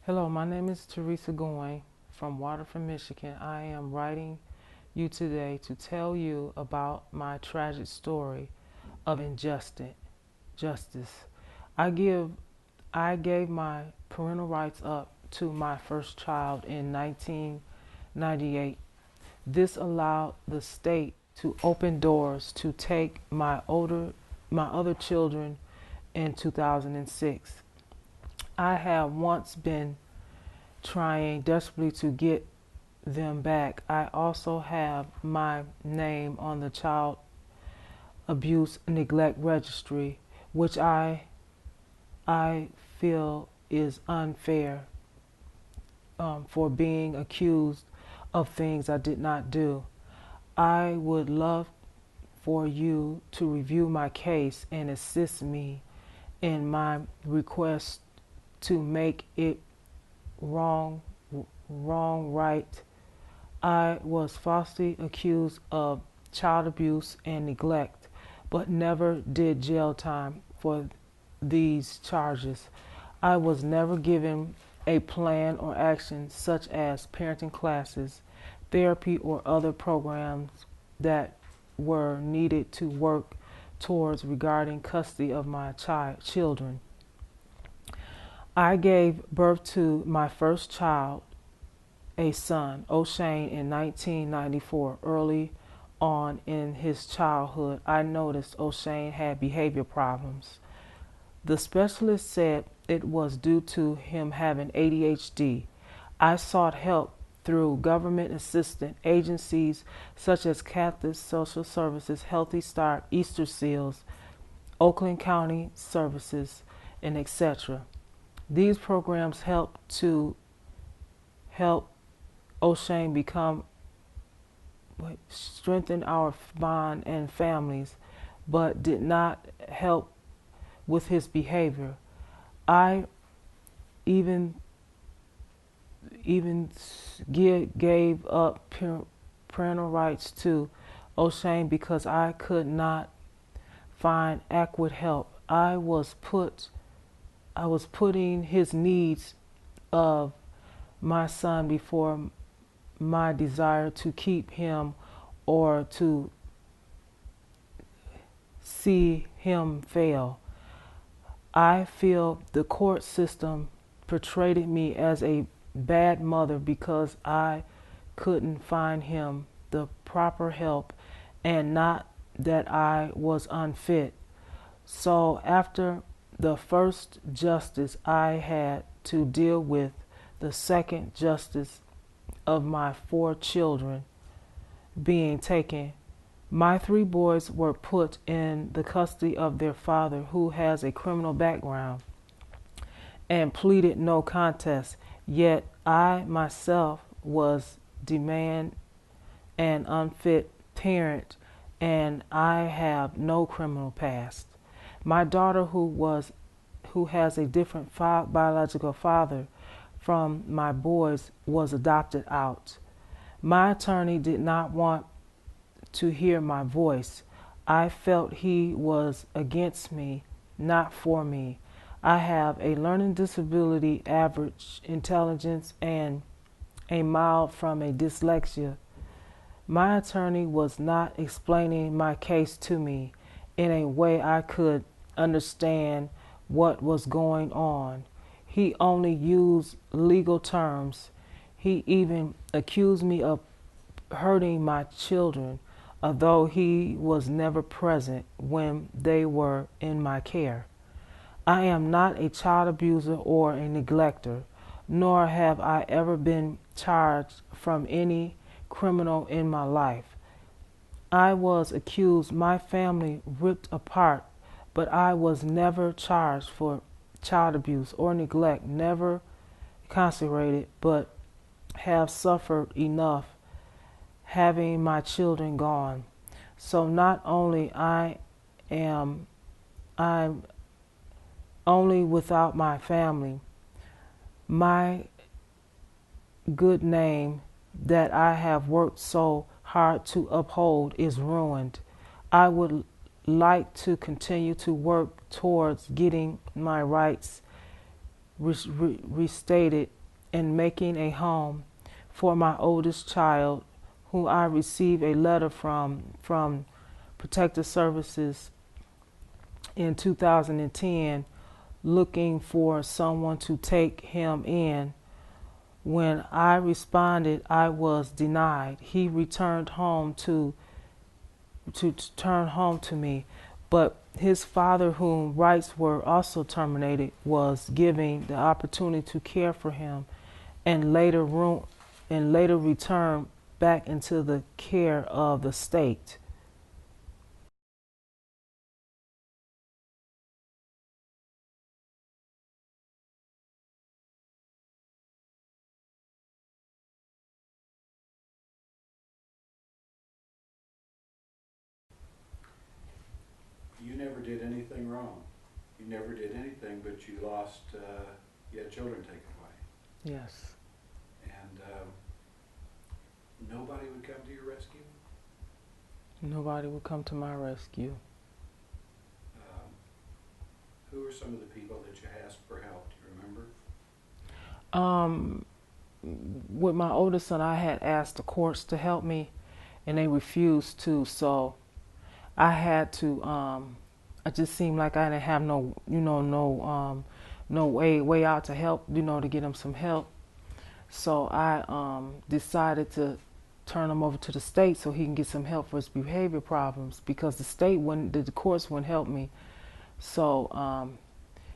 Hello, my name is Teresa Goin from Waterford, Michigan. I am writing you today to tell you about my tragic story of justice. I give I gave my parental rights up to my first child in 1998. This allowed the state to open doors to take my other children in 2006. I have once been trying desperately to get them back. I also have my name on the child abuse neglect registry, which I feel is unfair for being accused of things I did not do. I would love for you to review my case and assist me in my request to make it wrong right. I was falsely accused of child abuse and neglect, but never did jail time for these charges. I was never given a plan or action such as parenting classes, therapy, or other programs that were needed to work towards regarding custody of my children. I gave birth to my first child, a son, O'Shane, in 1994. Early on in his childhood, I noticed O'Shane had behavior problems. The specialist said it was due to him having ADHD. I sought help through government assistance agencies such as Catholic Social Services, Healthy Start, Easter Seals, Oakland County Services, and etc. These programs help O'Shane strengthen our bond and families, but did not help with his behavior. I even gave up parental rights to O'Shane because I could not find adequate help. I was putting his needs of my son before my desire to keep him or to see him fail. I feel the court system portrayed me as a bad mother because I couldn't find him the proper help, and not that I was unfit. So after the first justice, I had to deal with the second justice of my 4 children being taken. My 3 boys were put in the custody of their father, who has a criminal background, and pleaded no contest. Yet I myself was deemed an unfit parent, and I have no criminal past. My daughter, who has a different biological father from my boys, was adopted out. My attorney did not want to hear my voice. I felt he was against me, not for me. I have a learning disability, average intelligence, and a mild from a dyslexia. My attorney was not explaining my case to me in a way I could understand what was going on. He only used legal terms. He even accused me of hurting my children, although he was never present when they were in my care. I am not a child abuser or a neglector, nor have I ever been charged from any criminal in my life. I was accused, my family ripped apart, but I was never charged for child abuse or neglect, never incarcerated, but have suffered enough having my children gone. So not only I'm only without my family, my good name that I have worked so hard to uphold is ruined. I would like to continue to work towards getting my rights restated and making a home for my oldest child, who I received a letter from Protective Services in 2010 looking for someone to take him in. When I responded, I was denied. He returned home to turn home to me, but his father, whom rights were also terminated, was given the opportunity to care for him, and later returned back into the care of the state. You never did anything wrong. You never did anything, but you lost, you had children taken away. Yes. And nobody would come to your rescue? Nobody would come to my rescue. Who are some of the people that you asked for help? Do you remember? With my oldest son, I had asked the courts to help me, and they refused to. So I had to. I just seemed like I didn't have no way out to help. To get him some help. So I decided to turn him over to the state so he can get some help for his behavior problems, because the courts wouldn't help me. So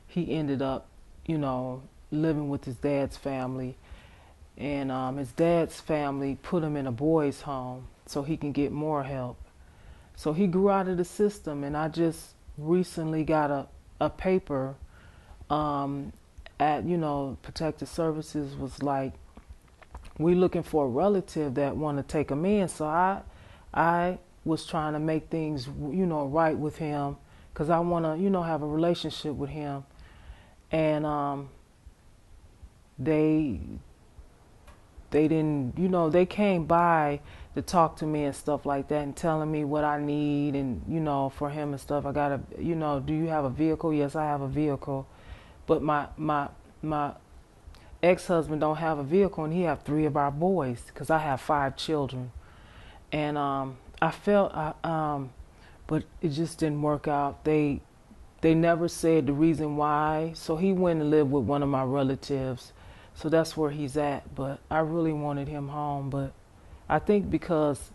he ended up, living with his dad's family, and his dad's family put him in a boys' home so he can get more help. So he grew out of the system, and I just recently got a paper at Protective Services was like, we're looking for a relative that want to take him in. So I was trying to make things right with him, because I want to have a relationship with him. And they didn't, they came by to talk to me and stuff like that, and telling me what I need, and for him and stuff. I gotta, do you have a vehicle? Yes, I have a vehicle, but my ex-husband don't have a vehicle, and he have 3 of our boys, because I have 5 children. And I felt but it just didn't work out. They never said the reason why. So he went and lived with one of my relatives. So that's where he's at. But I really wanted him home. But I think because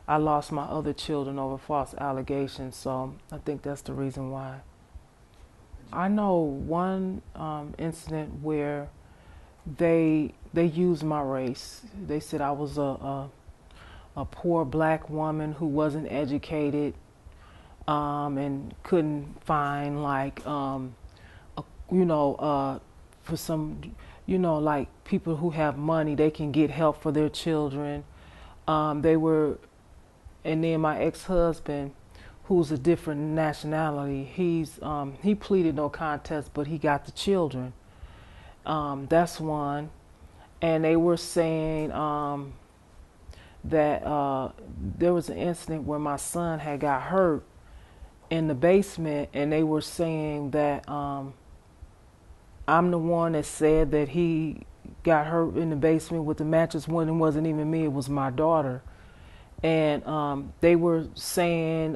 I lost my other children over false allegations, so I think that's the reason why. I know one incident where they used my race. They said I was a poor black woman who wasn't educated, and couldn't find for some, like people who have money, they can get help for their children. They were, and then my ex-husband, who's a different nationality, he pleaded no contest, but he got the children. That's one. And they were saying that there was an incident where my son had got hurt in the basement, and they were saying that I'm the one that said that he got hurt in the basement with the mattress, when it wasn't even me, it was my daughter. And they were saying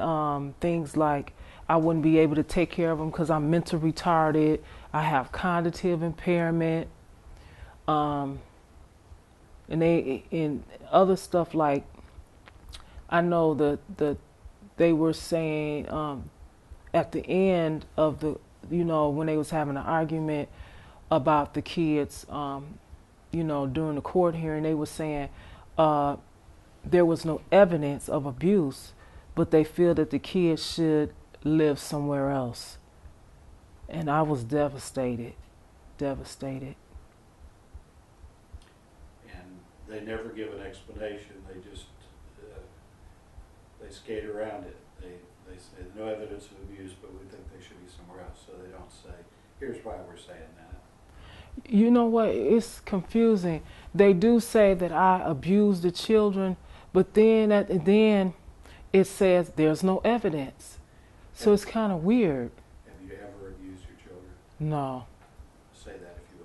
things like I wouldn't be able to take care of him because I'm mental retarded, I have cognitive impairment, and other stuff like, I know they were saying at the end of when they was having an argument about the kids, during the court hearing, they were saying there was no evidence of abuse, but they feel that the kids should live somewhere else. And I was devastated. And they never give an explanation. They just they skate around it. They say no evidence of abuse, but we think they should be somewhere else. So they don't say, here's why we're saying that. You know what? It's confusing. They do say that I abused the children, but then it says there's no evidence. So it's kind of weird. Have you ever abused your children? No. Say that if you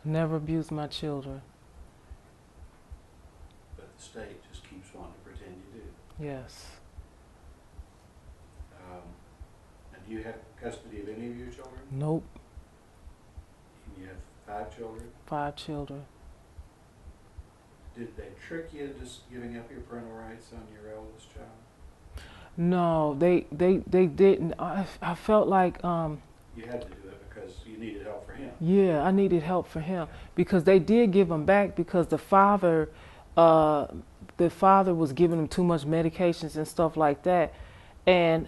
Never abused my children. But the state just keeps wanting to pretend you do. Yes. And do you have custody of any of your children? Nope. And you have 5 children? 5 children. Did they trick you into just giving up your parental rights on your eldest child? No, they didn't. I felt like You had to do it because you needed help for him. yeah, I needed help for him because they did give him back because the father was giving him too much medications and stuff like that. And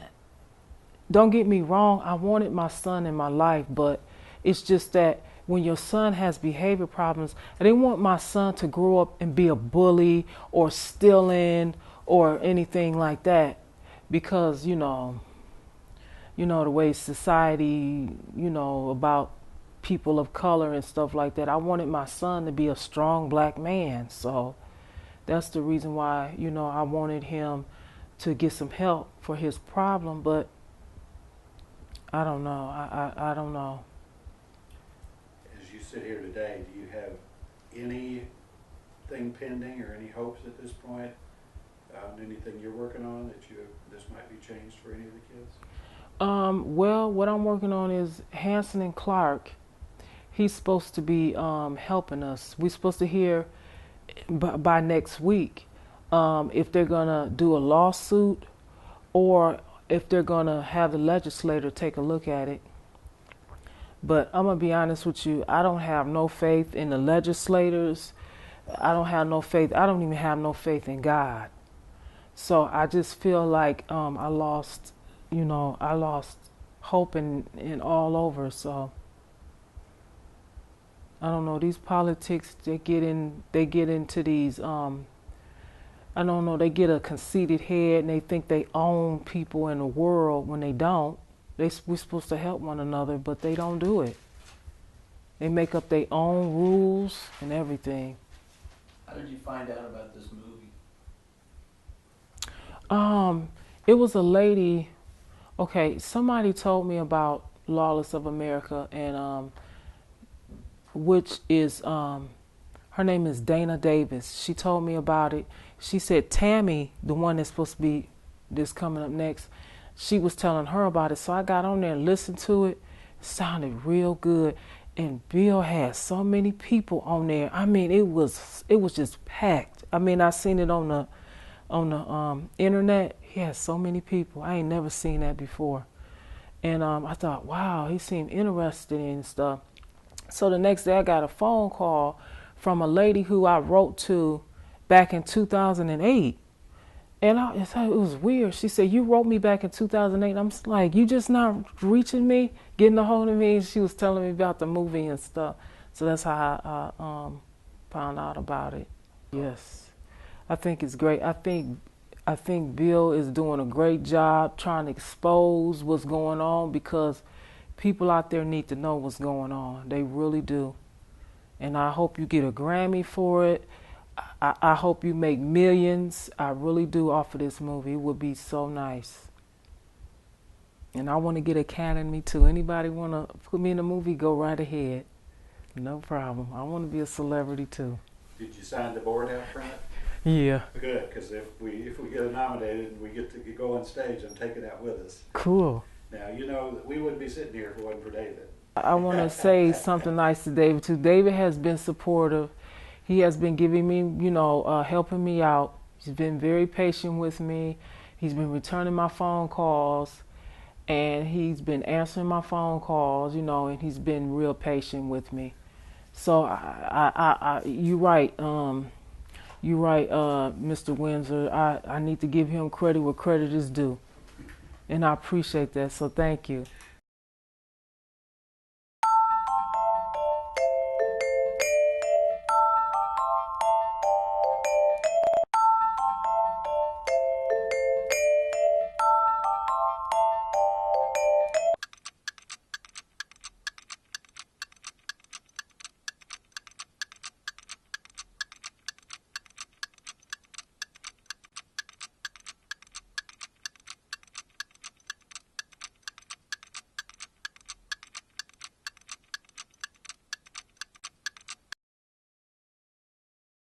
don't get me wrong, I wanted my son in my life, but it's just that when your son has behavior problems, I didn't want my son to grow up and be a bully or stealing or anything like that, because you know the way society, about people of color and stuff like that. I wanted my son to be a strong black man, so that's the reason why I wanted him to get some help for his problem. But I don't know. I don't know. As you sit here today, do you have anything pending or any hopes at this point? Anything you're working on that this might be changed for any of the kids? Well, what I'm working on is Hanson and Clark. He's supposed to be helping us. We're supposed to hear by next week if they're gonna do a lawsuit or if they're gonna have the legislator take a look at it. But I'm gonna be honest with you, I don't have no faith in the legislators. I don't have no faith. I don't even have no faith in God. So I just feel like I lost hope in all over. So I don't know, these politics, they get into these I don't know, they get a conceited head and they think they own people in the world when they don't. We're supposed to help one another, but they don't do it. They make up their own rules and everything. How did you find out about this movie? It was a lady. Okay, somebody told me about Lawless of America, and which is her name is Dana Davis. She told me about it. She said Tammy, the one that's supposed to be this coming up next, she was telling her about it. So I got on there and listened to it. It sounded real good. And Bill had so many people on there. I mean, it was just packed. I mean, I seen it on the internet. He had so many people. I ain't never seen that before. And I thought, wow, he seemed interested in stuff. So the next day I got a phone call from a lady who I wrote to back in 2008. And it was weird. She said, you wrote me back in 2008. I'm just like, you just not reaching me, getting a hold of me. And she was telling me about the movie and stuff. So that's how I found out about it. Yes. I think it's great. I think Bill is doing a great job trying to expose what's going on, because people out there need to know what's going on. They really do. And I hope you get a Grammy for it. I hope you make millions. I really do off of this movie. It would be so nice. And I want to get Academy too. Anybody want to put me in a movie, go right ahead. No problem. I want to be a celebrity too. Did you sign the board out front? Yeah. Good, because if we get nominated and we get to go on stage, I'm taking that with us. Cool. Now, you know that we wouldn't be sitting here if it wasn't for David. I want to say something nice to David too. David has been supportive. He has been giving me, helping me out. He's been very patient with me. He's been returning my phone calls, and he's been answering my phone calls, and he's been real patient with me. So you're right. You're right, Mr. Windsor. I need to give him credit where credit is due, and I appreciate that. So thank you.